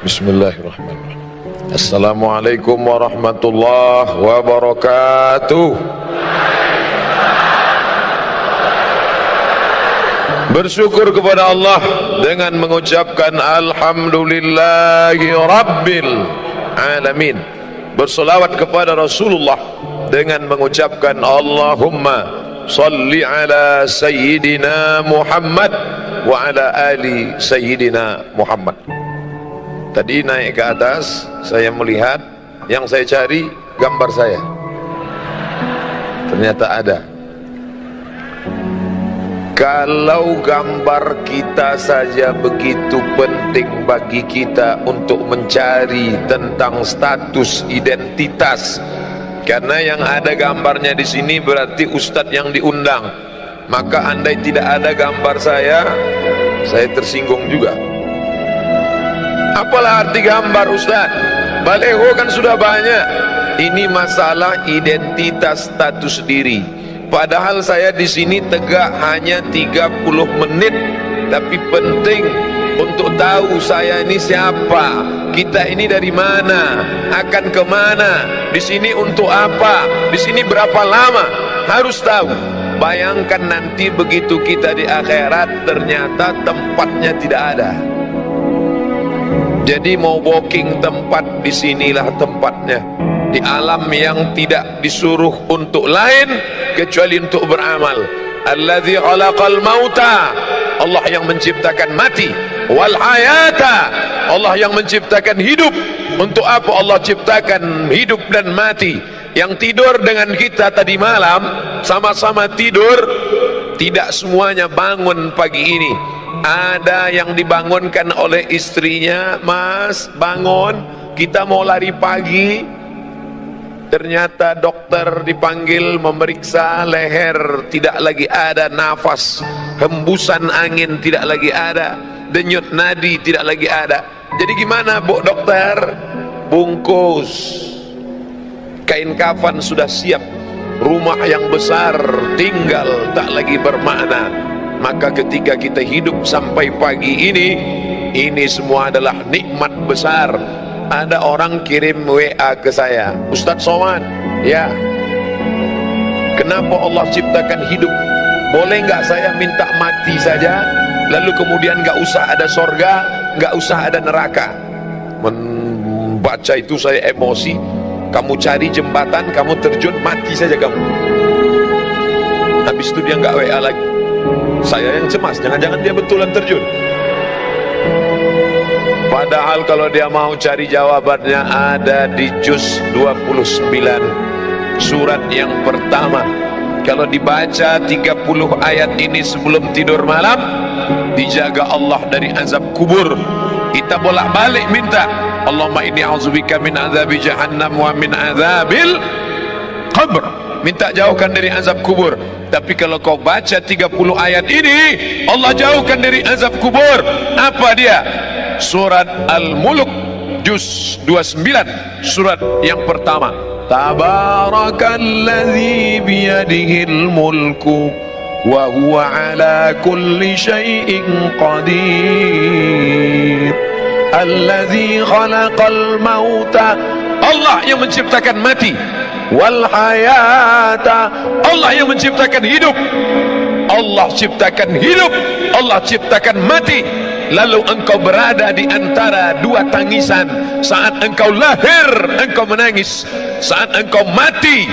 Bismillahirrahmanirrahim. Assalamualaikum warahmatullahi wabarakatuh. Bersyukur kepada Allah dengan mengucapkan alhamdulillahi rabbil alamin. Bersolawat kepada Rasulullah dengan mengucapkan Allahumma salli ala sayyidina Muhammad wa ala ali sayyidina Muhammad. Tadi naik ke atas, saya melihat yang saya cari gambar saya. Ternyata ada. Kalau gambar kita saja begitu penting bagi kita untuk mencari tentang status identitas, karena yang ada gambarnya di sini berarti ustadz yang diundang. Maka andai tidak ada gambar saya tersinggung juga. Apalah arti gambar Ustaz? Baleho kan sudah banyak. Ini masalah identitas status diri. Padahal saya di sini tegak hanya 30 menit, tapi penting untuk tahu saya ini siapa, kita ini dari mana, akan kemana, di sini untuk apa, di sini berapa lama, harus tahu. Bayangkan nanti begitu kita di akhirat ternyata tempatnya tidak ada. Jadi mau booking tempat, disinilah tempatnya. Di alam yang tidak disuruh untuk lain kecuali untuk beramal. Alladzi khalaqal mauta, Allah yang menciptakan mati. Wal hayata, Allah yang menciptakan hidup. Untuk apa Allah ciptakan hidup dan mati? Yang tidur dengan kita tadi malam sama-sama tidur, tidak semuanya bangun pagi ini. Ada yang dibangunkan oleh istrinya, Mas bangun, kita mau lari pagi. Ternyata dokter dipanggil memeriksa leher, tidak lagi ada nafas, hembusan angin tidak lagi ada, denyut nadi tidak lagi ada. Jadi gimana Bu dokter? Bungkus kain kafan sudah siap, rumah yang besar tinggal tak lagi bermakna. Maka ketika kita hidup sampai pagi ini semua adalah nikmat besar. Ada orang kirim WA ke saya, Ustadz Somad, ya, kenapa Allah ciptakan hidup? Boleh nggak saya minta mati saja, lalu kemudian nggak usah ada sorga, nggak usah ada neraka? Membaca itu saya emosi. Kamu cari jembatan, kamu terjun, mati saja kamu. Habis itu dia nggak WA lagi. Saya yang cemas, jangan-jangan dia betulan terjun. Padahal kalau dia mau cari jawabannya ada di juz 29 surat yang pertama. Kalau dibaca 30 ayat ini sebelum tidur malam, dijaga Allah dari azab kubur. Kita bolak-balik minta, Allahumma inni a'udzubika min azabi jahannam wa min azabil qabr. Minta jauhkan dari azab kubur. Tapi kalau kau baca 30 ayat ini, Allah jauhkan dari azab kubur. Apa dia? Surat Al-Mulk juz 29 surat yang pertama. Tabarakalladzi biyadihil mulku wa huwa ala kulli syai'in qadir. Alladzi khalaqal mauta, Allah yang menciptakan mati. Wal hayata, Allah yang menciptakan hidup. Allah ciptakan hidup, Allah ciptakan mati. Lalu engkau berada di antara dua tangisan. Saat engkau lahir, engkau menangis. Saat engkau mati,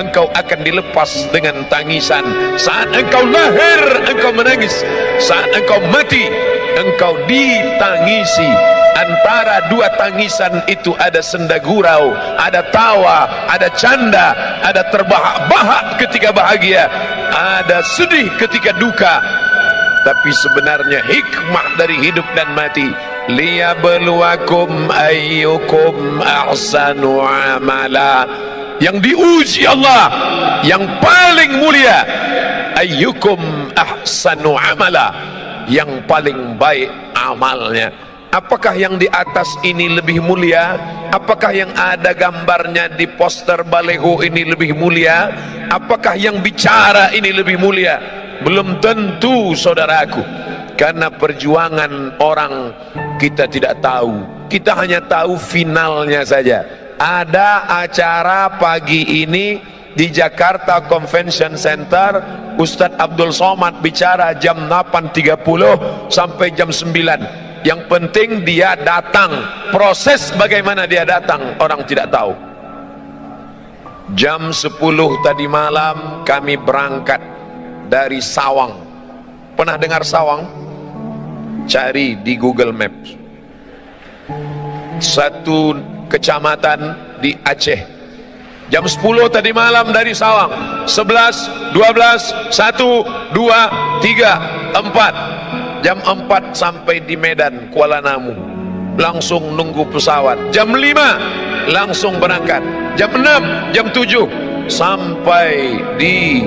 engkau akan dilepas dengan tangisan. Saat engkau lahir, engkau menangis. Saat engkau mati, engkau ditangisi. Antara dua tangisan itu ada senda gurau, ada tawa, ada canda, ada terbahak-bahak ketika bahagia, ada sedih ketika duka. Tapi sebenarnya hikmah dari hidup dan mati, liyabluwakum ayyukum ahsanu amala. Yang diuji Allah yang paling mulia, ayyukum ahsanu amala, yang paling baik amalnya. Apakah yang di atas ini lebih mulia? Apakah yang ada gambarnya di poster baleho ini lebih mulia? Apakah yang bicara ini lebih mulia? Belum tentu, saudaraku. Karena perjuangan orang kita tidak tahu. kita hanya tahu finalnya saja. Ada acara pagi ini di Jakarta Convention Center, Ustadz Abdul Somad bicara jam 8.30 sampai jam 9. Yang penting dia datang. Proses bagaimana dia datang orang tidak tahu. Jam 10 tadi malam kami berangkat dari Sawang. Pernah dengar Sawang? Cari di Google Maps. Satu kecamatan di Aceh. Jam 10 tadi malam dari Sawang. 11, 12, 1, 2, 3, 4. Jam 4 sampai di Medan, Kuala Namu. Langsung nunggu pesawat. Jam 5 langsung berangkat. Jam 6, jam 7 sampai di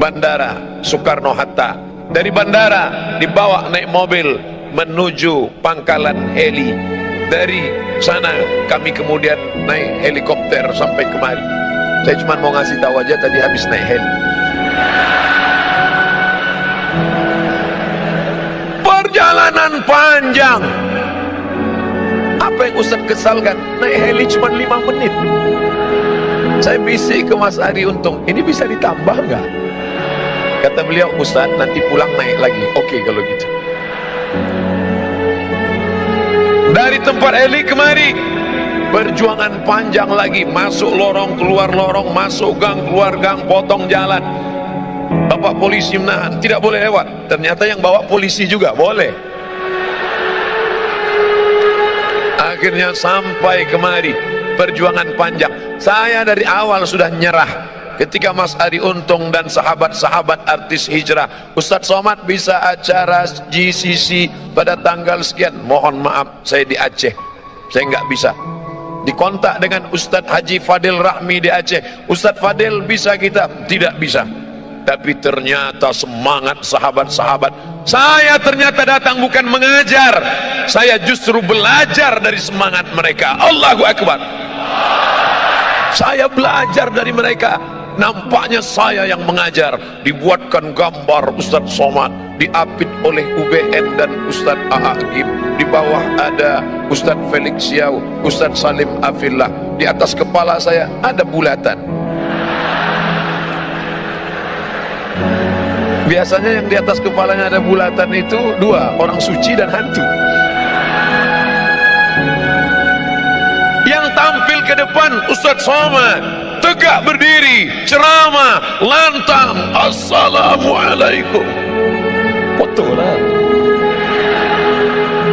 Bandara Soekarno-Hatta. Dari bandara dibawa naik mobil menuju pangkalan heli. Dari sana kami kemudian naik helikopter sampai kemari. Saya cuma mau ngasih tahu aja tadi habis naik heli. Perjalanan panjang. Apa yang Ustaz kesalkan? Naik heli cuma 5 menit. Saya bisik ke Mas Ari Untung, ini bisa ditambah nggak? Kata beliau, Ustaz nanti pulang naik lagi. Oke kalau gitu. Dari tempat heli kemari, perjuangan panjang lagi. Masuk lorong, keluar lorong, masuk gang, keluar gang, potong jalan. Bapak polisi menahan, tidak boleh lewat. Ternyata yang bawa polisi juga boleh. Akhirnya sampai kemari, perjuangan panjang. Saya dari awal sudah nyerah. Ketika Mas Ari Untung dan sahabat-sahabat artis hijrah, Ustadz Somad bisa acara GCC pada tanggal sekian. Mohon maaf, saya di Aceh, saya nggak bisa. Dikontak dengan Ustadz Haji Fadil Rahmi di Aceh, Ustadz Fadil bisa kita? Tidak bisa. Tapi ternyata semangat sahabat-sahabat. Saya ternyata datang bukan mengajar, saya justru belajar dari semangat mereka. Allahu Akbar. Saya belajar dari mereka. Nampaknya saya yang mengajar. Dibuatkan gambar Ustadz Somad, diapit oleh UBN dan Ustadz A'agib. Di bawah ada Ustadz Felix Siau, Ustadz Salim Afillah. Di atas kepala saya ada bulatan. Biasanya yang di atas kepalanya ada bulatan itu dua, orang suci dan hantu. Yang tampil ke depan Ustadz Somad, tegak berdiri, ceramah, lantang, Assalamualaikum. Foto lah.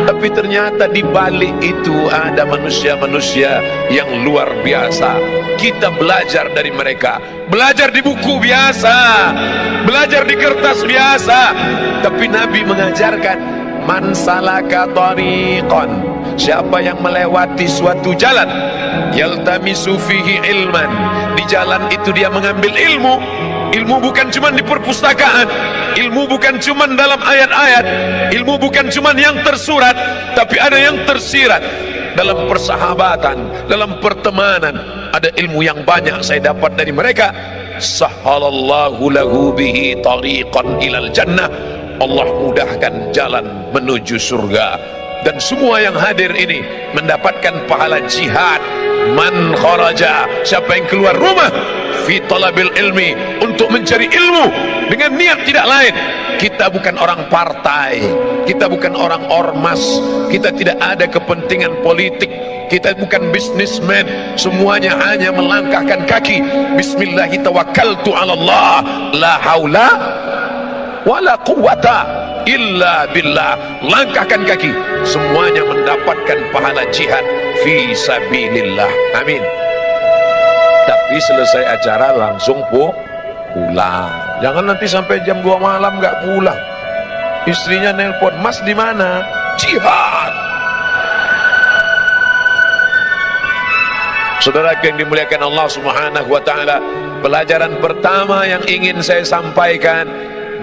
Tapi ternyata di balik itu ada manusia-manusia yang luar biasa. Kita belajar dari mereka. Belajar di buku biasa, belajar di kertas biasa. Tapi Nabi mengajarkan, man salaka tariqan, siapa yang melewati suatu jalan, yaltamisu fihi ilman, di jalan itu dia mengambil ilmu. Ilmu bukan cuma di perpustakaan, ilmu bukan cuma dalam ayat-ayat, ilmu bukan cuma yang tersurat, tapi ada yang tersirat dalam persahabatan, dalam pertemanan. Ada ilmu yang banyak saya dapat dari mereka. Sahhalallahu lahu bihi tariqan ilal jannah, Allah mudahkan jalan menuju surga. Dan semua yang hadir ini mendapatkan pahala jihad. Man kharaja, siapa yang keluar rumah fi talabil ilmi, untuk mencari ilmu dengan niat tidak lain. Kita bukan orang partai, kita bukan orang ormas, kita tidak ada kepentingan politik, kita bukan bisnismen. Semuanya hanya melangkahkan kaki, bismillahi tawakkaltu ala Allah, la haula wala quwata illa billah. Langkahkan kaki, semuanya mendapatkan pahala jihad fi sabilillah. Amin. Tapi selesai acara langsung pulang. Jangan nanti sampai jam 2 malam nggak pulang. Istrinya nelpon, Mas di mana? Jihad. Saudara yang dimuliakan Allah Subhanahu wa taala, pelajaran pertama yang ingin saya sampaikan,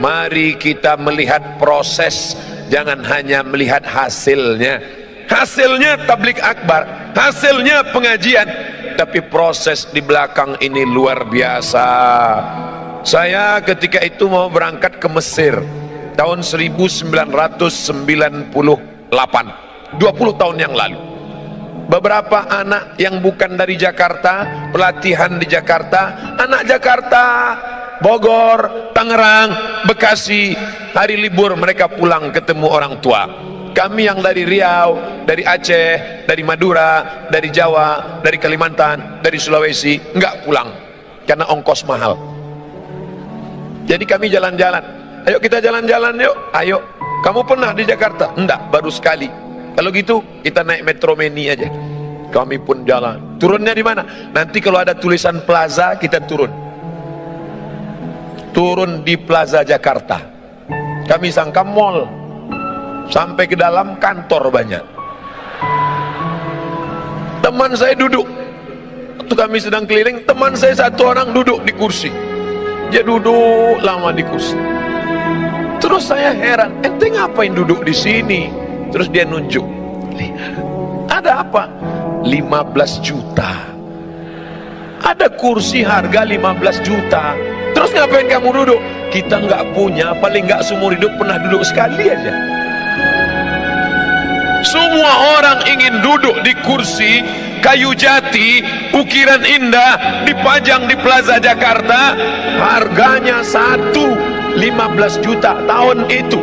mari kita melihat proses, jangan hanya melihat hasilnya. Hasilnya tablik akbar, hasilnya pengajian, tapi proses di belakang ini luar biasa. Saya ketika itu mau berangkat ke Mesir tahun 1998. 20 tahun yang lalu. Beberapa anak yang bukan dari Jakarta, pelatihan di Jakarta, anak Jakarta, Bogor, Tangerang, Bekasi, hari libur mereka pulang ketemu orang tua. Kami yang dari Riau, dari Aceh, dari Madura, dari Jawa, dari Kalimantan, dari Sulawesi, enggak pulang karena ongkos mahal. Jadi kami jalan-jalan. Ayo kita jalan-jalan yuk. Ayo. Kamu pernah di Jakarta? Enggak, baru sekali. Kalau gitu kita naik Metro Mini aja. Kami pun jalan. Turunnya di mana? Nanti kalau ada tulisan plaza kita turun. Turun di Plaza Jakarta. Kami sangka mall. Sampai ke dalam kantor banyak. Teman saya duduk. Waktu kami sedang keliling, teman saya satu orang duduk di kursi. Dia duduk lama di kursi. Terus saya heran, ente ngapain duduk di sini? Terus dia nunjuk. Ada apa? 15 juta. Ada kursi harga 15 juta. Terus ngapain kamu duduk? Kita nggak punya, paling nggak seumur hidup pernah duduk sekali aja. Semua orang ingin duduk di kursi kayu jati, ukiran indah, dipajang di Plaza Jakarta. Harganya 15 juta tahun itu.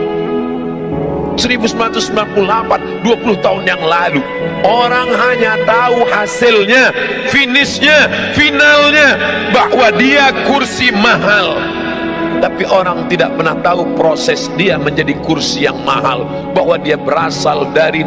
1998, 20 tahun yang lalu. Orang hanya tahu hasilnya, finishnya, finalnya, bahwa dia kursi mahal. Tapi orang tidak pernah tahu proses dia menjadi kursi yang mahal, bahwa dia berasal dari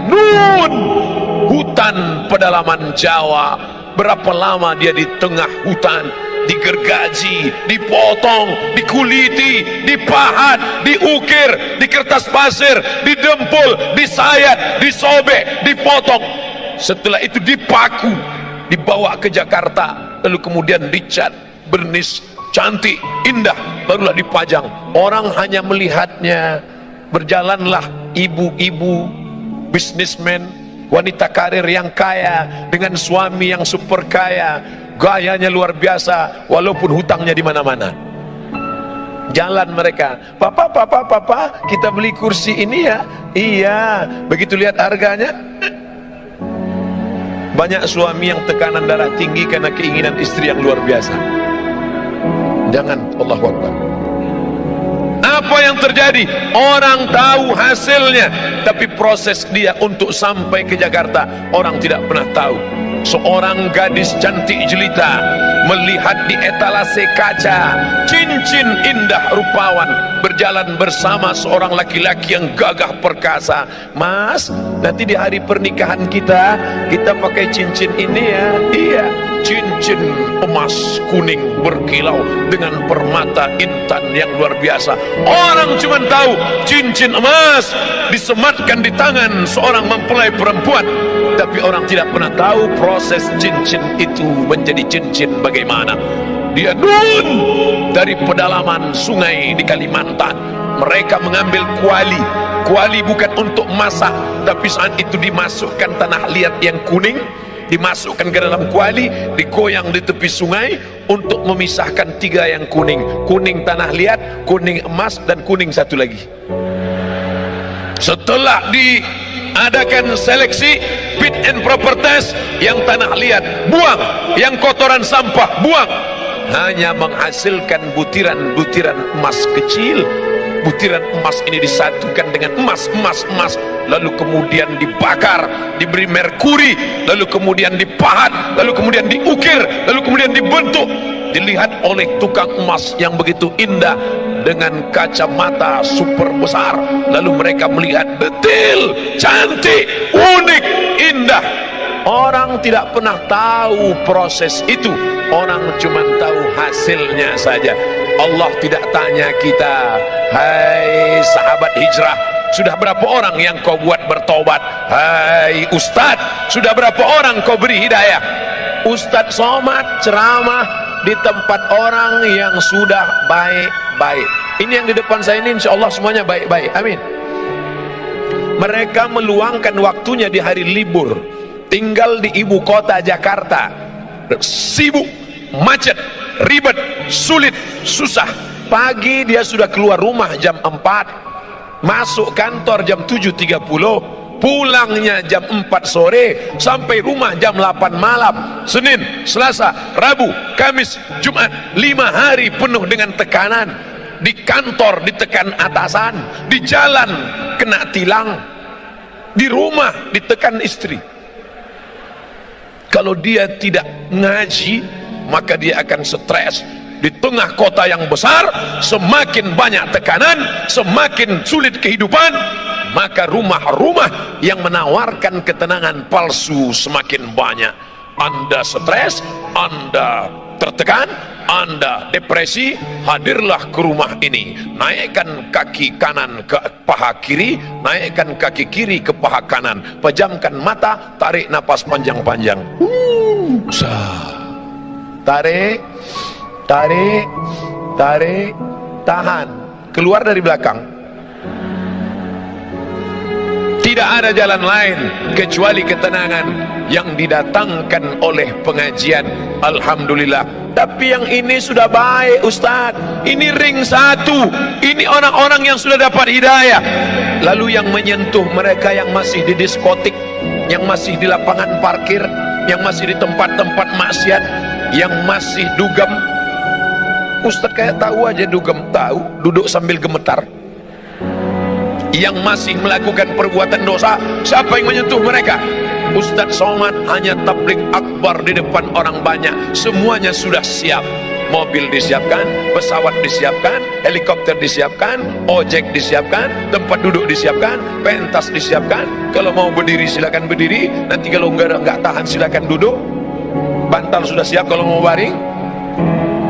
hutan pedalaman Jawa. Berapa lama dia di tengah hutan, digergaji, dipotong, dikuliti, dipahat, diukir, di kertas pasir, didempul, disayat, disobek, dipotong. Setelah itu dipaku, dibawa ke Jakarta, lalu kemudian dicat, bernis, cantik, indah, barulah dipajang. Orang hanya melihatnya. Berjalanlah ibu-ibu, bisnismen, wanita karir yang kaya dengan suami yang super kaya, gayanya luar biasa walaupun hutangnya di mana-mana. Jalan mereka, papa, kita beli kursi ini ya. Iya, begitu lihat harganya, banyak suami yang tekanan darah tinggi karena keinginan istri yang luar biasa. Jangan, Allahu Akbar. Apa yang terjadi? Orang tahu hasilnya, tapi proses dia untuk sampai ke Jakarta orang tidak pernah tahu. Seorang gadis cantik jelita melihat di etalase kaca cincin indah rupawan berjalan bersama seorang laki-laki yang gagah perkasa. Mas, nanti di hari pernikahan kita pakai cincin ini ya. Iya, cincin emas kuning berkilau dengan permata intan yang luar biasa. Orang cuma tahu cincin emas disematkan di tangan seorang mempelai perempuan, tapi orang tidak pernah tahu proses cincin itu menjadi cincin bagaimana. Dia dari pedalaman sungai di Kalimantan, mereka mengambil kuali bukan untuk masak, tapi saat itu dimasukkan tanah liat yang kuning, dimasukkan ke dalam kuali, digoyang di tepi sungai untuk memisahkan tiga yang kuning tanah liat, kuning emas, dan kuning satu lagi. Setelah diadakan seleksi fit and proper test, yang tanah liat buang, yang kotoran sampah buang, hanya menghasilkan butiran-butiran emas kecil. Butiran emas ini disatukan dengan emas, lalu kemudian dibakar, diberi merkuri, lalu kemudian dipahat, lalu kemudian diukir, lalu kemudian dibentuk, dilihat oleh tukang emas yang begitu indah dengan kacamata super besar. Lalu mereka melihat detail, cantik, unik, indah. Orang tidak pernah tahu proses itu, orang cuma tahu hasilnya saja. Allah tidak tanya kita, hai sahabat hijrah, sudah berapa orang yang kau buat bertobat? Hai ustadz, sudah berapa orang kau beri hidayah? Ustadz somad ceramah di tempat orang yang sudah baik-baik. Ini yang di depan saya ini insya Allah semuanya baik-baik, amin. Mereka meluangkan waktunya di hari libur, tinggal di ibu kota Jakarta, sibuk, macet, ribet, sulit, susah. Pagi dia sudah keluar rumah jam 4, masuk kantor jam 7.30, pulangnya jam 4 sore, sampai rumah jam 8 malam. Senin, Selasa, Rabu, Kamis, Jumat, 5 hari penuh dengan tekanan. Di kantor ditekan atasan, di jalan kena tilang, di rumah ditekan istri. Kalau dia tidak ngaji, maka dia akan stres. Di tengah kota yang besar, semakin banyak tekanan, semakin sulit kehidupan, maka rumah-rumah yang menawarkan ketenangan palsu semakin banyak. Anda stres, Anda tertekan, Anda depresi, hadirlah ke rumah ini. Naikkan kaki kanan ke paha kiri, naikkan kaki kiri ke paha kanan, pejamkan mata, tarik napas panjang-panjang. Tarik, tarik, tarik, tahan, keluar dari belakang. Tidak ada jalan lain kecuali ketenangan yang didatangkan oleh pengajian. Alhamdulillah. Tapi yang ini sudah baik, Ustaz. Ini ring 1. Ini orang-orang yang sudah dapat hidayah. Lalu yang menyentuh mereka yang masih di diskotik, yang masih di lapangan parkir, yang masih di tempat-tempat maksiat, yang masih dugem. Ustaz kayak tahu aja dugem, tahu, duduk sambil gemetar. Yang masih melakukan perbuatan dosa, siapa yang menyentuh mereka? Ustaz Somad hanya tabligh akbar di depan orang banyak. Semuanya sudah siap. Mobil disiapkan, pesawat disiapkan, helikopter disiapkan, ojek disiapkan, tempat duduk disiapkan, pentas disiapkan. Kalau mau berdiri silakan berdiri, nanti kalau nggak tahan silakan duduk. Bantal sudah siap kalau mau baring,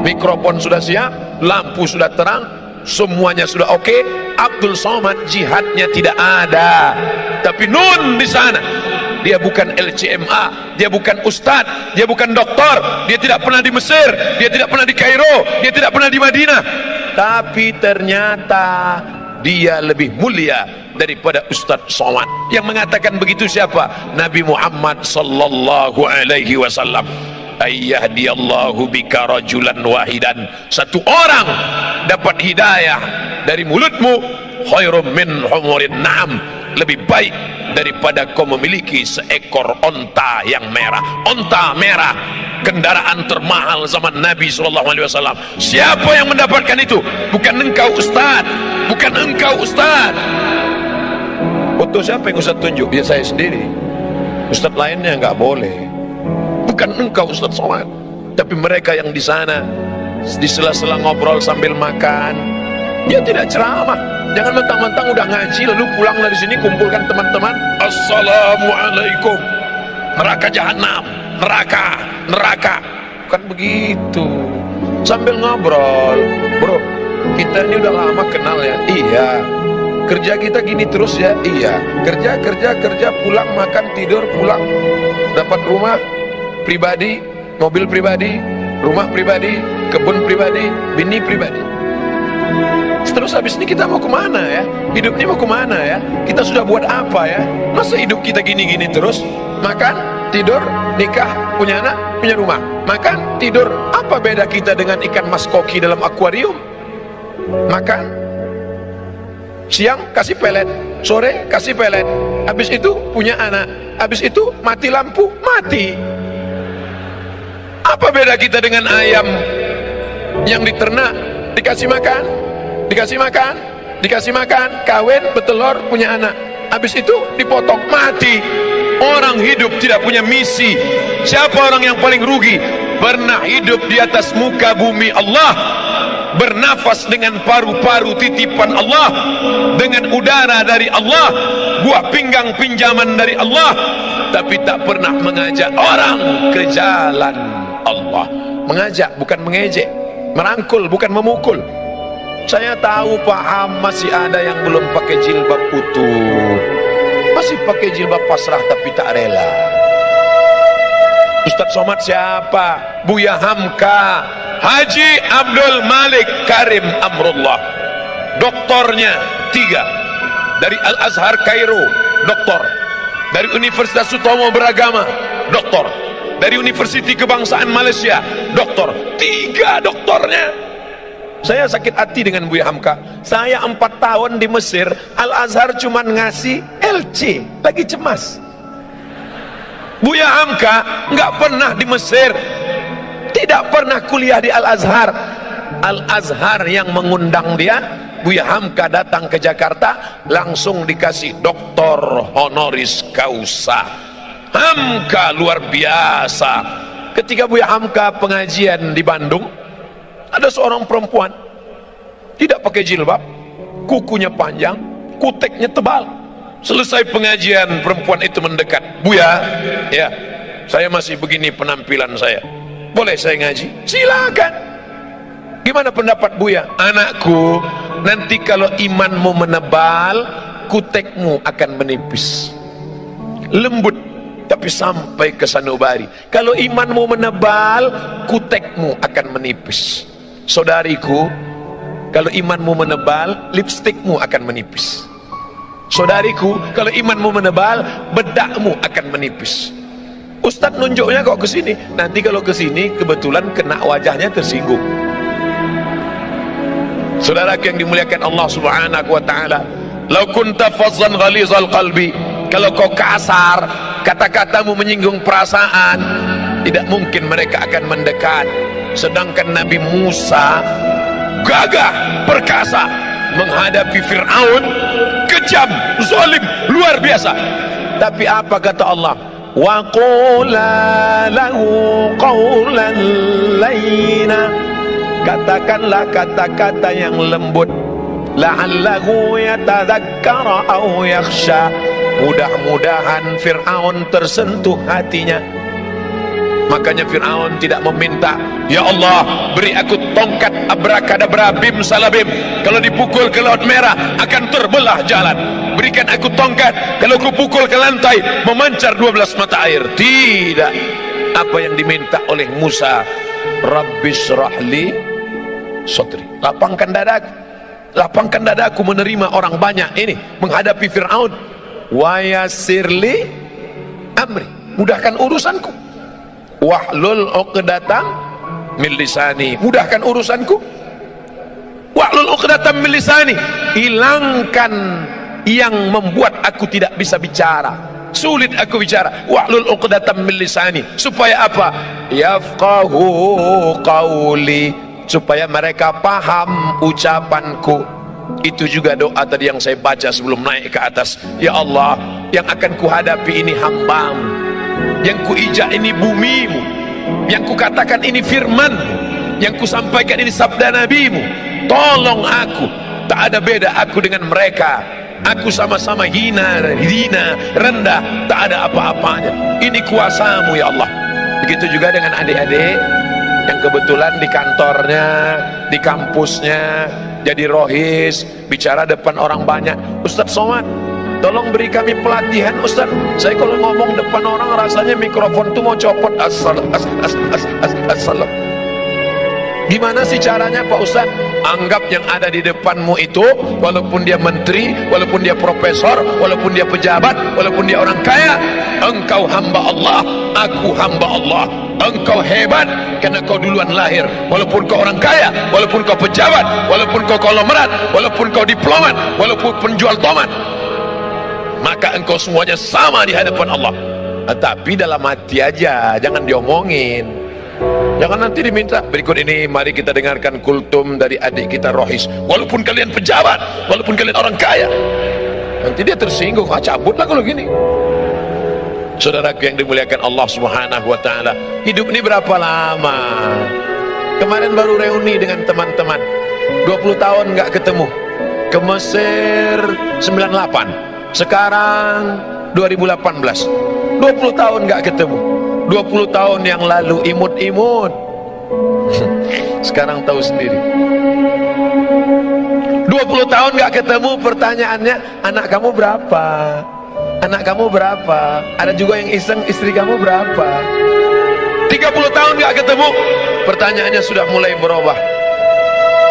mikrofon sudah siap, lampu sudah terang, semuanya sudah oke. Abdul Somad jihadnya tidak ada, tapi nun di sana. Dia bukan LCMA, dia bukan ustadz, dia bukan doktor, dia tidak pernah di Mesir, dia tidak pernah di Kairo, dia tidak pernah di Madinah. Tapi ternyata dia lebih mulia daripada Ustadz Somad. Yang mengatakan begitu siapa? Nabi Muhammad sallallahu alaihi wasallam. Ayyahdiyallahu bika rajulan wahidan. Satu orang dapat hidayah dari mulutmu, khairum min humurin na'am, lebih baik daripada kau memiliki seekor onta yang merah. Onta merah, kendaraan termahal zaman Nabi SAW. Siapa yang mendapatkan itu? Bukan engkau Ustaz, bukan engkau Ustaz. Foto siapa yang Ustaz tunjuk? Ya saya sendiri. Ustaz lainnya nggak boleh. Bukan engkau Ustaz Somad. Tapi mereka yang di sana, di sela-sela ngobrol sambil makan, dia tidak ceramah. Jangan mentang-mentang udah ngaji lalu pulang dari sini kumpulkan teman-teman, assalamualaikum, neraka jahanam, neraka, neraka. Bukan begitu. Sambil ngobrol, bro, kita ini udah lama kenal ya. Iya. Kerja kita gini terus ya. Iya. Kerja, pulang makan tidur, pulang. Dapat rumah pribadi, mobil pribadi, rumah pribadi, kebun pribadi, bini pribadi. Terus habis ini kita mau kemana ya? Hidupnya mau kemana ya? Kita sudah buat apa ya? Masa hidup kita gini-gini terus? Makan, tidur, nikah, punya anak, punya rumah. Makan, tidur. Apa beda kita dengan ikan mas koki dalam akuarium? Makan, siang kasih pelet, sore kasih pelet. Habis itu punya anak. Habis itu mati lampu, mati. Apa beda kita dengan ayam yang diternak, dikasih makan, dikasih makan, dikasih makan, kawin, bertelur, punya anak. Habis itu dipotong, mati. Orang hidup tidak punya misi. Siapa orang yang paling rugi? Pernah hidup di atas muka bumi Allah, bernafas dengan paru-paru titipan Allah, dengan udara dari Allah, buah pinggang pinjaman dari Allah, tapi tak pernah mengajak orang ke jalan Allah. Mengajak bukan mengejek, merangkul bukan memukul. Saya tahu paham masih ada yang belum pakai jilbab utuh, masih pakai jilbab pasrah tapi tak rela. Ustaz Somad siapa? Buya Hamka, Haji Abdul Malik Karim Amrullah. Doktornya 3 dari Al Azhar Kairo, doktor. Dari Universitas Sutomo Beragama, doktor. Dari Universiti Kebangsaan Malaysia, doktor. 3 doktornya. Saya sakit hati dengan Buya Hamka. Saya 4 tahun di Mesir, Al Azhar cuman ngasih LC, lagi cemas. Buya Hamka nggak pernah di Mesir, tidak pernah kuliah di Al-Azhar. Al-Azhar yang mengundang dia, Buya Hamka datang ke Jakarta, langsung dikasih doktor honoris causa. Hamka luar biasa. Ketika Buya Hamka pengajian di Bandung, ada seorang perempuan tidak pakai jilbab, kukunya panjang, kuteknya tebal. Selesai pengajian, perempuan itu mendekat. Buya, ya, saya masih begini penampilan saya, boleh saya ngaji? Silakan. Gimana pendapat Buya? Anakku, nanti kalau imanmu menebal, kutekmu akan menipis. Lembut tapi sampai ke sanubari. Kalau imanmu menebal, kutekmu akan menipis. Saudariku, kalau imanmu menebal, lipstikmu akan menipis. Saudariku, kalau imanmu menebal, bedakmu akan menipis. Ustadz nunjuknya kok ke sini. Nanti kalau ke sini kebetulan kena wajahnya tersinggung. Saudara yang dimuliakan Allah Subhanahu wa taala, "Lau kunta fazzan ghalizal qalbi," kalau kau kasar, kata-katamu menyinggung perasaan, tidak mungkin mereka akan mendekat. Sedangkan Nabi Musa gagah, perkasa menghadapi Fir'aun, kejam, zalim, luar biasa. Tapi apa kata Allah? Wa qula lahu qawlan layna, katakanlah kata-kata yang lembut, la'allahu yatadzakkara aw yakhsha, mudah-mudahan Fir'aun tersentuh hatinya. Makanya Fir'aun tidak meminta, ya Allah beri aku tongkat abrakadabra bim salabim, kalau dipukul ke laut merah akan terbelah jalan. Berikan aku tongkat, kalau ku pukul ke lantai memancar 12 mata air. Tidak. Apa yang diminta oleh Musa, Rabbis rahli sodri, lapangkan dadaku, lapangkan dadaku menerima orang banyak ini menghadapi Fir'aun. Wa yassirli amri, mudahkan urusanku. Wahlul uqdatam min lisani, mudahkan urusanku. Wahlul uqdatam min lisani, hilangkan yang membuat aku tidak bisa bicara, sulit aku bicara. Wahlul uqdatam min lisani, supaya apa? Yafqahu qawli, supaya mereka paham ucapanku. Itu juga doa tadi yang saya baca sebelum naik ke atas. Ya Allah, yang akan kuhadapi ini hambamu, yang kuijak ini bumimu, yang kukatakan ini firmanmu, yang kusampaikan ini sabda nabimu. Tolong aku, tak ada beda aku dengan mereka. Aku sama-sama hina, rendah, tak ada apa-apanya. Ini kuasamu ya Allah. Begitu juga dengan adik-adik yang kebetulan di kantornya, di kampusnya jadi rohis, bicara depan orang banyak. Ustadz Somad, tolong beri kami pelatihan Ustaz. Saya kalau ngomong depan orang rasanya mikrofon tuh mau copot. Assalam. Gimana sih caranya Pak Ustaz? Anggap yang ada di depanmu itu, walaupun dia menteri, walaupun dia profesor, walaupun dia pejabat, walaupun dia orang kaya, engkau hamba Allah, aku hamba Allah. Engkau hebat karena kau duluan lahir. Walaupun kau orang kaya, walaupun kau pejabat, walaupun kau konglomerat, walaupun kau diplomat, walaupun penjual tomat, maka engkau semuanya sama di hadapan Allah. Tapi dalam hati aja, jangan diomongin. Jangan nanti diminta. Berikut ini mari kita dengarkan kultum dari adik kita rohis. Walaupun kalian pejabat, walaupun kalian orang kaya, nanti dia tersinggung. Cabutlah kalau gini. Saudaraku yang dimuliakan Allah Subhanahu wa taala, hidup ini berapa lama? Kemarin baru reuni dengan teman-teman, 20 tahun nggak ketemu. Ke Mesir 98, sekarang 2018, 20 tahun nggak ketemu. 20 tahun yang lalu imut-imut, sekarang tahu sendiri. 20 tahun nggak ketemu, pertanyaannya anak kamu berapa? Anak kamu berapa? Ada juga yang iseng, istri kamu berapa? 30 tahun nggak ketemu, pertanyaannya sudah mulai berubah.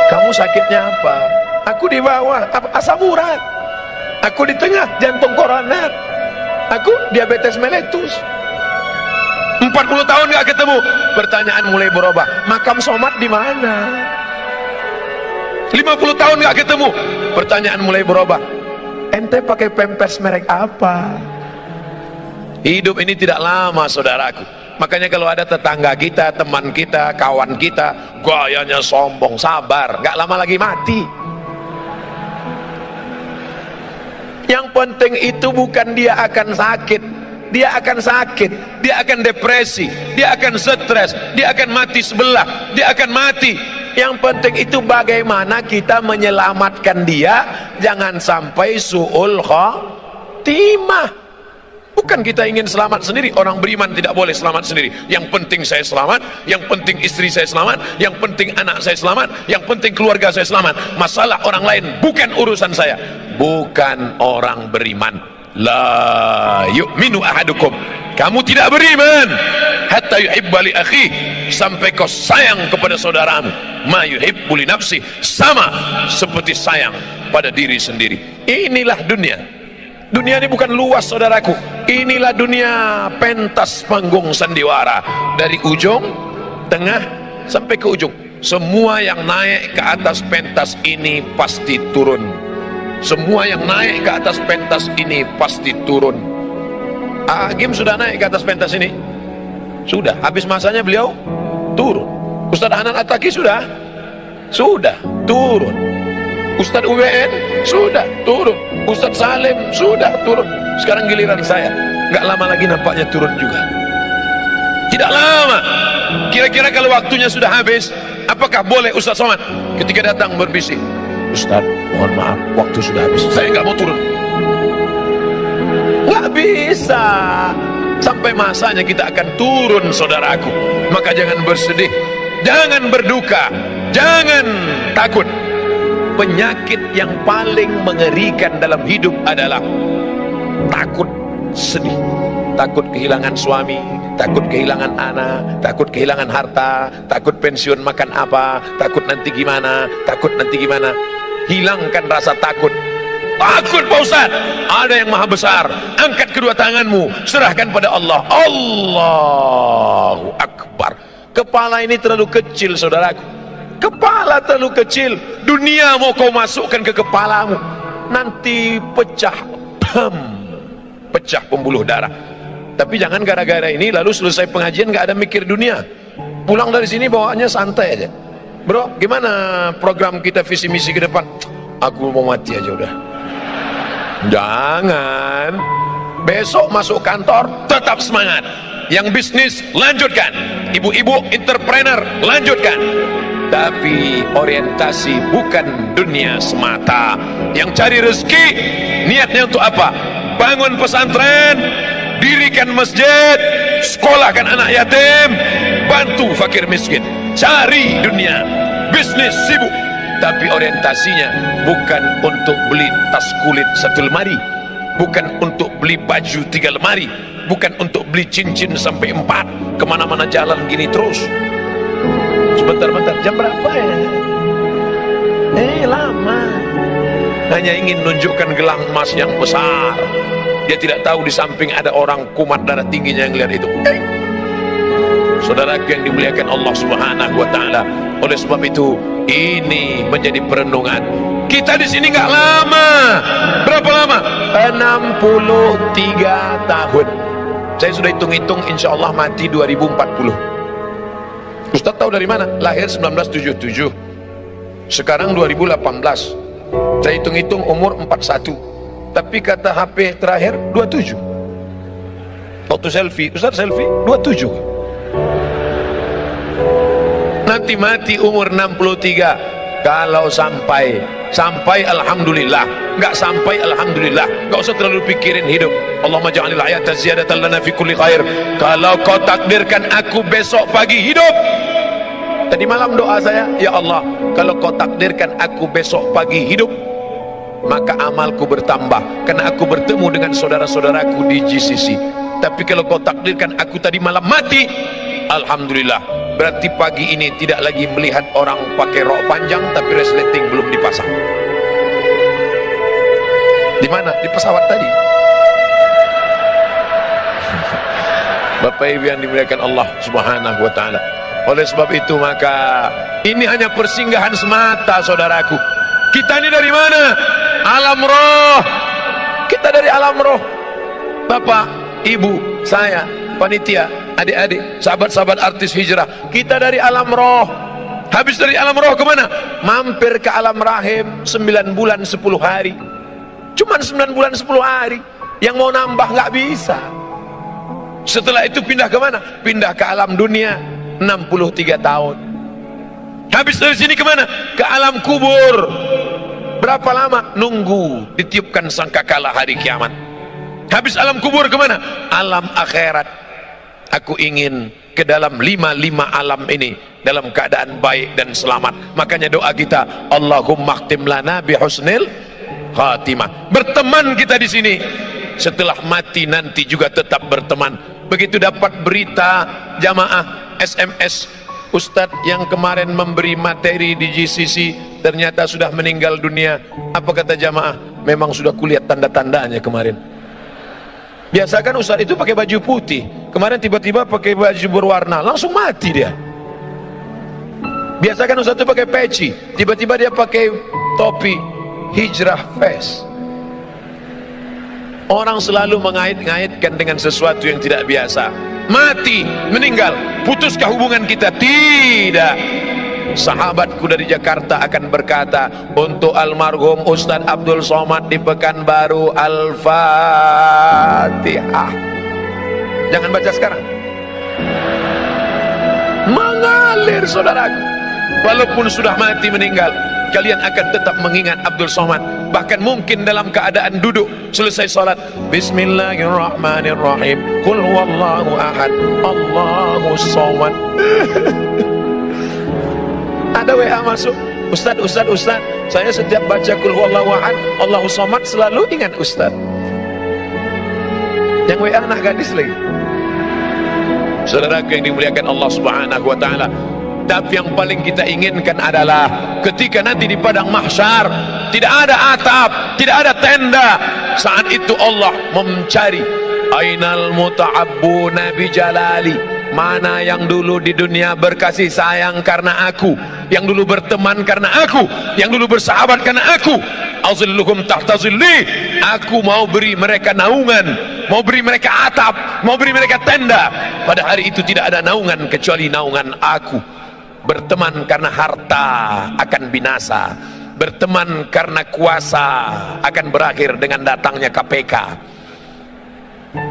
Kamu sakitnya apa? Aku di bawah, asam urat. Aku di tengah, jantung koroner. Aku diabetes mellitus. 40 tahun nggak ketemu, pertanyaan mulai berubah. Makam Somad di mana? 50 tahun nggak ketemu, pertanyaan mulai berubah. ente pakai pampers merek apa? Hidup ini tidak lama saudaraku. Makanya kalau ada tetangga kita, teman kita, kawan kita gayanya sombong, sabar, gak lama lagi mati. Yang penting itu bukan dia akan sakit, dia akan sakit, dia akan depresi, dia akan stres, dia akan mati sebelah, dia akan mati. Yang penting itu bagaimana kita menyelamatkan dia, jangan sampai su'ul khotimah. Bukan kita ingin selamat sendiri. Orang beriman tidak boleh selamat sendiri. Yang penting saya selamat, yang penting istri saya selamat, yang penting anak saya selamat, yang penting keluarga saya selamat. Masalah orang lain bukan urusan saya. Bukan orang beriman. La yu'minu ahadukum, kamu tidak beriman hatta yuhibba li akhi, sampai kau sayang kepada saudaramu ma yuhibbu li nafsi, sama seperti sayang pada diri sendiri. Inilah dunia. Dunia ini bukan luas saudaraku. Inilah dunia pentas panggung sandiwara. Dari ujung, tengah, sampai ke ujung. Semua yang naik ke atas pentas ini pasti turun. Semua yang naik ke atas pentas ini pasti turun. Agim sudah naik ke atas pentas ini? Sudah. Habis masanya beliau turun. Ustaz Hanan At-Taqi sudah? Sudah, turun. Ustaz UBN sudah turun, Ustaz Salim sudah turun. Sekarang giliran saya. Gak lama lagi nampaknya turun juga. Tidak lama. Kira-kira kalau waktunya sudah habis, apakah boleh Ustaz Somad ketika datang berbisik, Ustaz mohon maaf waktu sudah habis, saya gak mau turun? Gak bisa. Sampai masanya kita akan turun saudaraku. Maka jangan bersedih, jangan berduka, jangan takut. Penyakit yang paling mengerikan dalam hidup adalah takut sedih. Takut kehilangan suami, takut kehilangan anak, takut kehilangan harta, takut pensiun makan apa, takut nanti gimana, takut nanti gimana. Hilangkan rasa takut. Takut Pak Ustaz, ada yang maha besar. Angkat kedua tanganmu, serahkan pada Allah. Allahu Akbar. Kepala ini terlalu kecil saudaraku. Kepala terlalu kecil. Dunia mau kau masukkan ke kepalamu, nanti pecah, pecah pembuluh darah. Tapi jangan gara-gara ini lalu selesai pengajian gak ada mikir dunia. Pulang dari sini bawaannya santai aja. Bro, gimana program kita visi misi ke depan? Aku mau mati aja udah. Jangan. Besok masuk kantor tetap semangat. Yang bisnis lanjutkan. Ibu-ibu entrepreneur lanjutkan. Tapi orientasi bukan dunia semata. Yang cari rezeki niatnya untuk apa? Bangun pesantren, dirikan masjid, sekolahkan anak yatim, bantu fakir miskin. Cari dunia, bisnis sibuk. Tapi orientasinya bukan untuk beli tas kulit 1 lemari, bukan untuk beli baju 3 lemari, bukan untuk beli cincin sampai 4. Kemana-mana jalan gini terus. Sebentar-bentar, jam berapa ya? Lama. Hanya ingin menunjukkan gelang emas yang besar. Dia tidak tahu di samping ada orang kumat darah tingginya yang lihat itu. Saudara yang dimuliakan Allah Subhanahu wa taala. Oleh sebab itu, ini menjadi perenungan. Kita di sini nggak lama. Berapa lama? 63 tahun. Saya sudah hitung-hitung, insya Allah mati 2040. Ustaz tahu dari mana? Lahir 1977. Sekarang 2018. Saya hitung-hitung umur 41. Tapi kata HP terakhir 27. Waktu selfie, Ustaz selfie 27. Nanti mati umur 63. Kalau sampai alhamdulillah, nggak sampai alhamdulillah. Nggak usah terlalu pikirin hidup. Allahumma ja'alil hayata ziyadatan lana fi kulli khair. Kalau kau takdirkan aku besok pagi hidup. Tadi malam doa saya, ya Allah, kalau kau takdirkan aku besok pagi hidup, maka amalku bertambah karena aku bertemu dengan saudara-saudaraku di GCC. Tapi kalau kau takdirkan aku tadi malam mati, alhamdulillah, berarti pagi ini tidak lagi melihat orang pakai rok panjang tapi resleting belum dipasang. Di mana? Di pesawat tadi. Bapak Ibu yang dimuliakan Allah Subhanahu wa taala. Oleh sebab itu maka ini hanya persinggahan semata saudaraku. Kita ini dari mana? Alam roh. kita dari alam roh. Bapak, ibu, saya, panitia, adik-adik, sahabat-sahabat artis hijrah, kita dari alam roh. Habis dari alam roh kemana? Mampir ke alam rahim 9 bulan 10 hari. Cuman 9 bulan 10 hari. Yang mau nambah nggak bisa. Setelah itu pindah kemana? Pindah ke alam dunia 63 tahun. Habis dari sini kemana? Ke alam kubur. Berapa lama? Nunggu ditiupkan sangkakala hari kiamat. Habis alam kubur kemana? Alam akhirat. Aku ingin ke dalam 5 alam ini dalam keadaan baik dan selamat. Makanya doa kita, Allahumma khtim lana bihusnil khatimah. Berteman kita di sini. Setelah mati nanti juga tetap berteman. Begitu dapat berita jamaah SMS, Ustadz yang kemarin memberi materi di GCC ternyata sudah meninggal dunia. Apa kata jamaah? Memang sudah kulihat tanda-tandanya kemarin. Biasa kan Ustadz itu pakai baju putih, kemarin tiba-tiba pakai baju berwarna, langsung mati dia. Biasa kan Ustadz itu pakai peci, tiba-tiba dia pakai topi hijrah face. Orang selalu mengait-ngaitkan dengan sesuatu yang tidak biasa. Mati, meninggal, putuskah hubungan kita? Tidak. Sahabatku dari Jakarta akan berkata untuk almarhum Ustadz Abdul Somad di Pekanbaru, Al-Fatihah. Jangan baca sekarang, mengalir saudaraku. Walaupun sudah mati meninggal, kalian akan tetap mengingat Abdul Somad. Bahkan mungkin dalam keadaan duduk selesai salat, Bismillahirrahmanirrahim, Qul huwallahu ahad, Allahu somad. Ada WA masuk, Ustaz, saya setiap baca Qul huwallahu ahad, Allahu somad selalu ingat Ustaz. Yang WA anak gadis lagi. Saudara yang dimuliakan Allah Subhanahu wa taala. Tapi yang paling kita inginkan adalah ketika nanti di padang mahsyar tidak ada atap, tidak ada tenda. Saat itu Allah mencari ainal muta'abbuna bi jalali. Mana yang dulu di dunia berkasih sayang karena aku, yang dulu berteman karena aku, yang dulu bersahabat karena aku. Azilluhum tahta zilli. Aku mau beri mereka naungan, mau beri mereka atap, mau beri mereka tenda. Pada hari itu tidak ada naungan kecuali naungan aku. Berteman karena harta akan binasa, berteman karena kuasa akan berakhir dengan datangnya KPK,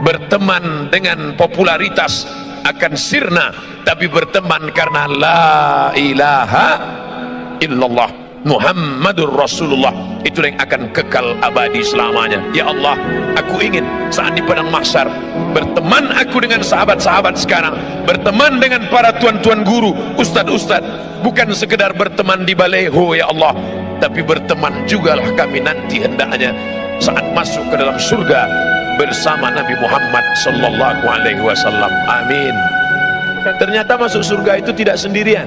berteman dengan popularitas akan sirna, tapi berteman karena la ilaha illallah Muhammadur Rasulullah, itulah yang akan kekal abadi selamanya. Ya Allah, aku ingin saat di padang mahsyar berteman aku dengan sahabat-sahabat sekarang, berteman dengan para tuan-tuan guru, ustad-ustad, bukan sekedar berteman di baleho ya Allah, tapi berteman jugalah kami nanti hendaknya saat masuk ke dalam surga bersama Nabi Muhammad sallallahu alaihi wasallam. Amin. Ternyata masuk surga itu tidak sendirian,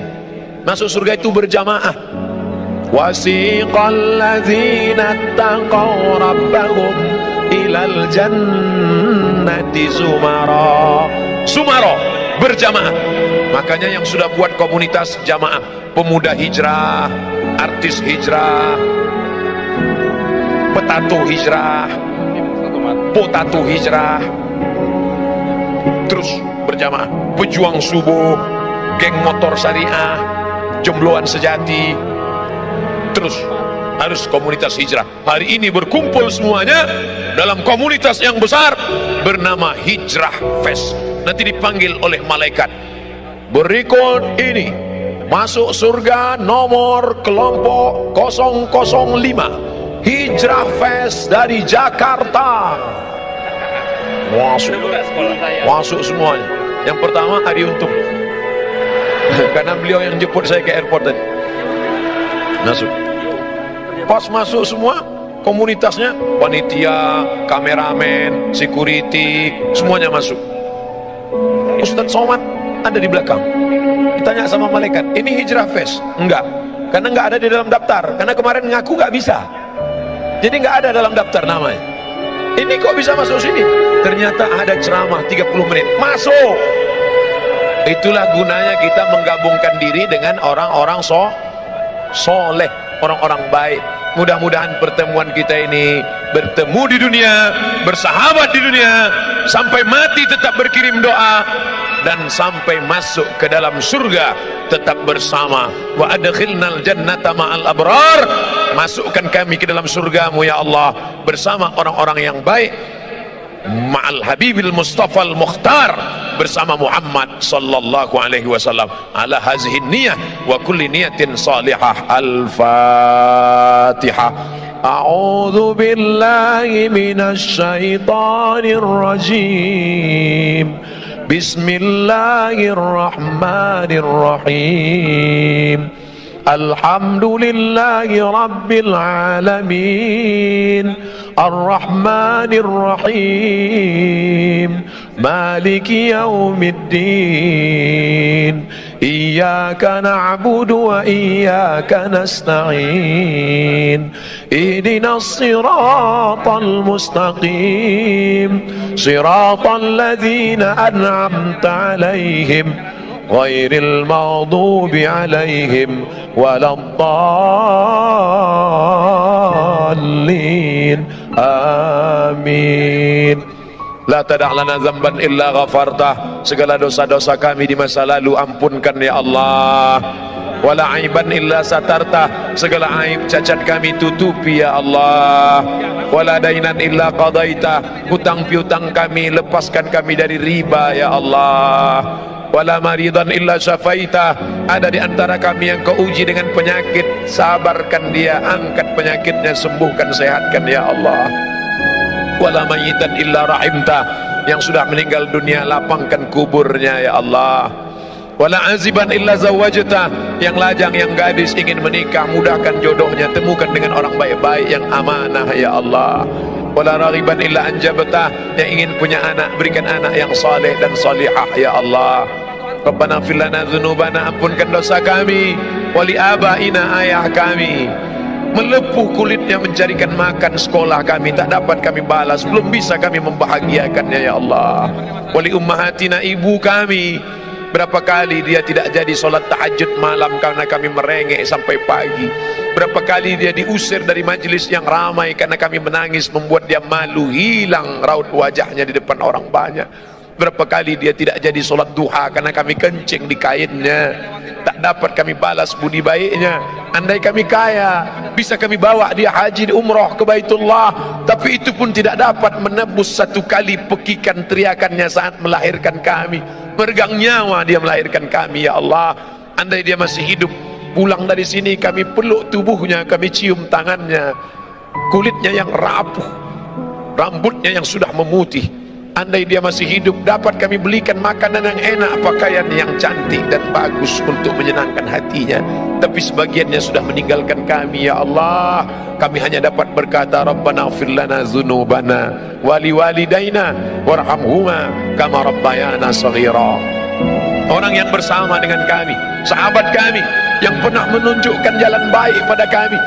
masuk surga itu berjamaah. Wasiqal ladzina taqaw rabbahum ilal jannati zumara. Sumara, berjamaah. Makanya yang sudah buat komunitas jamaah, pemuda hijrah, artis hijrah, petato hijrah, potato hijrah, terus berjamaah, pejuang subuh, geng motor syariah, jombloan sejati, terus harus komunitas hijrah. Hari ini berkumpul semuanya dalam komunitas yang besar bernama Hijrah Fest. Nanti dipanggil oleh malaikat. Berikut ini masuk surga nomor kelompok 005 Hijrah Fest dari Jakarta. Masuk semuanya. Yang pertama Adi Untung, karena beliau yang jemput saya ke airport tadi. Masuk. Pas masuk semua komunitasnya, panitia, kameramen, security, semuanya masuk. Ustadz Somad ada di belakang. Ditanya sama malaikat, ini Hijrah Fest? Enggak, karena enggak ada di dalam daftar. Karena kemarin ngaku enggak bisa, jadi enggak ada dalam daftar namanya. Ini kok bisa masuk sini? Ternyata ada ceramah 30 menit. Masuk. Itulah gunanya kita menggabungkan diri dengan orang-orang soleh, orang-orang baik. Mudah-mudahan pertemuan kita ini bertemu di dunia, bersahabat di dunia, sampai mati tetap berkirim doa, dan sampai masuk ke dalam surga tetap bersama. Wa adkhilnal jannata ma'al abrar, masukkan kami ke dalam surgamu ya Allah bersama orang-orang yang baik, ma'al habibil mustafa al-mukhtar, bersama Muhammad sallallahu alaihi wasallam. Ala hazihi niyah wa kulli niyatin salihah. Al-Fatihah. A'udzu billahi minasy syaithanir rajim. Bismillahirrahmanirrahim. Alhamdulillahi rabbil alamin. Ar-Rahmanir Rahim. Maliki yaumiddin. Iyyaka na'budu wa iyyaka nasta'in. Ihdinas siratal mustaqim. Siratal ladzina an'amta 'alaihim ghairil maghdubi 'alaihim waladdallin. Amin. La tada' lana dzamban illa ghafartah, segala dosa-dosa kami di masa lalu ampunkan ya Allah. Wala aiban illa satartah, segala aib cacat kami tutupi ya Allah. Wala dainan illa qadaitah, hutang piutang kami lepaskan kami dari riba ya Allah. Wala maridan illa syafaitah, ada di antara kami yang kau uji dengan penyakit, sabarkan dia, angkat penyakitnya, sembuhkan, sehatkan ya Allah. Wala mayitan illa rahimta, yang sudah meninggal dunia lapangkan kuburnya ya Allah. Wala aziban illa zawajta, yang lajang, yang gadis ingin menikah, mudahkan jodohnya, temukan dengan orang baik-baik yang amanah ya Allah. Wala raghiban illa anjabta, yang ingin punya anak, berikan anak yang saleh dan salihah ya Allah. Rabbana ighfir lana dzunubana, ampunkan dosa kami, wali abaina, ayah kami, melepuh kulitnya mencarikan makan sekolah kami, tak dapat kami balas, belum bisa kami membahagiakannya ya Allah. Wali ummahatina, ibu kami, berapa kali dia tidak jadi solat tahajud malam karena kami merengek sampai pagi. Berapa kali dia diusir dari majelis yang ramai karena kami menangis, membuat dia malu, hilang raut wajahnya di depan orang banyak. Berapa kali dia tidak jadi solat duha karena kami kencing di kainnya, tak dapat kami balas budi baiknya. Andai kami kaya, bisa kami bawa dia haji di umrah ke Baitullah, tapi itu pun tidak dapat menebus satu kali pekikan teriakannya saat melahirkan kami. Meregang nyawa dia melahirkan kami ya Allah. Andai dia masih hidup, pulang dari sini kami peluk tubuhnya, kami cium tangannya, kulitnya yang rapuh, rambutnya yang sudah memutih. Andai dia masih hidup, dapat kami belikan makanan yang enak, pakaian yang cantik dan bagus untuk menyenangkan hatinya. Tapi sebagiannya sudah meninggalkan kami ya Allah. Kami hanya dapat berkata, Rabbana ighfir lana dzunubana wali walidaina warhamhuma kama rabbayana shaghira. Orang yang bersama dengan kami, sahabat kami yang pernah menunjukkan jalan baik pada kami,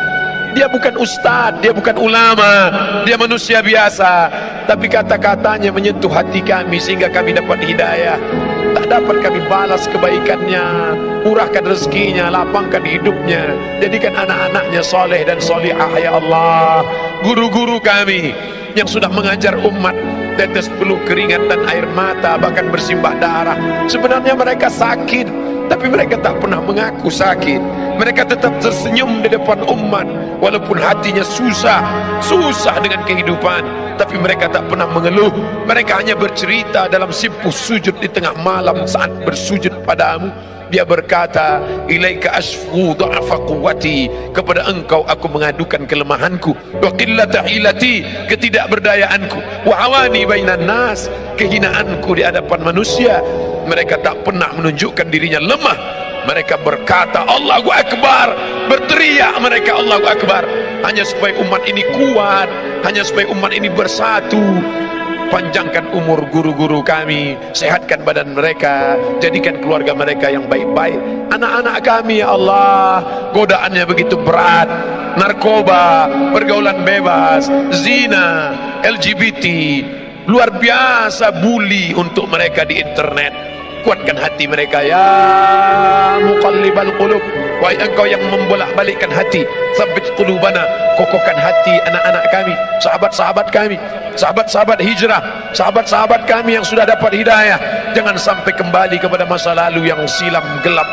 dia bukan ustadz, dia bukan ulama, dia manusia biasa, tapi kata-katanya menyentuh hati kami sehingga kami dapat hidayah. Tak dapat kami balas kebaikannya, murahkan rezekinya, lapangkan hidupnya, jadikan anak-anaknya soleh dan solihah ya Allah. Guru-guru kami yang sudah mengajar umat, tetes peluh keringat dan air mata, bahkan bersimbah darah, sebenarnya mereka sakit, tapi mereka tak pernah mengaku sakit. Mereka tetap tersenyum di depan umat, walaupun hatinya susah dengan kehidupan, tapi mereka tak pernah mengeluh. Mereka hanya bercerita dalam simpuh sujud di tengah malam saat bersujud padamu. Dia berkata, ilaika asfu dha'fa quwwati, kepada engkau aku mengadukan kelemahanku, wa qillata hilati, ketidakberdayaanku, wa hawani bainan nas, kehinaanku di hadapan manusia. Mereka tak pernah menunjukkan dirinya lemah. Mereka berkata Allahu Akbar, berteriak mereka Allahu Akbar, hanya supaya umat ini kuat, hanya supaya umat ini bersatu. Panjangkan umur guru-guru kami, sehatkan badan mereka, jadikan keluarga mereka yang baik-baik. Anak-anak kami ya Allah, godaannya begitu berat, narkoba, pergaulan bebas, zina, LGBT, luar biasa bully untuk mereka di internet. kuatkan hati mereka. Ya muqallibal qulub, wahai engkau yang membolak-balikkan hati, tsabbit qulubana, kokohkan hati anak-anak kami, sahabat-sahabat kami, sahabat-sahabat hijrah, sahabat-sahabat kami yang sudah dapat hidayah. Jangan sampai kembali kepada masa lalu yang silam gelap.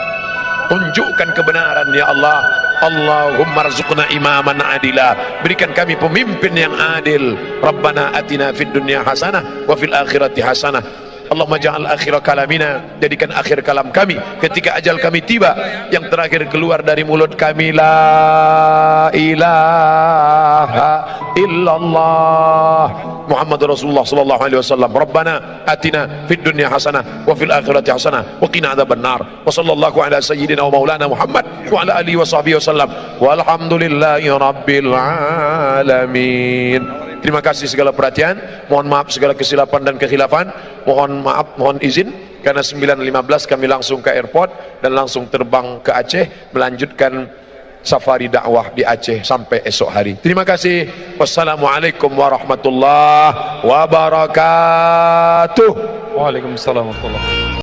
Tunjukkan kebenaran ya Allah. Allahumma rzuqna imaman adila, berikan kami pemimpin yang adil. Rabbana atina fid dunya hasanah wa fil akhirati hasanah. Allahumma ja'al akhir kalamina, jadikan akhir kalam kami ketika ajal kami tiba, yang terakhir keluar dari mulut kami la ilaha illallah Muhammad Rasulullah sallallahu alaihi wasallam. Rabbana atina fid dunya hasanah wa fil akhirati hasanah wa qina adzabannar. Wa sallallahu ala sayyidina wa maulana Muhammad wa ala alihi wa sahbihi wasallam. Walhamdulillahi rabbil alamin. Terima kasih segala perhatian. Mohon maaf segala kesilapan dan kekhilafan. Mohon maaf, mohon izin karena 9.15 kami langsung ke airport dan langsung terbang ke Aceh melanjutkan safari dakwah di Aceh sampai esok hari. Terima kasih. Wassalamualaikum warahmatullahi wabarakatuh. Waalaikumsalam warahmatullahi wabarakatuh.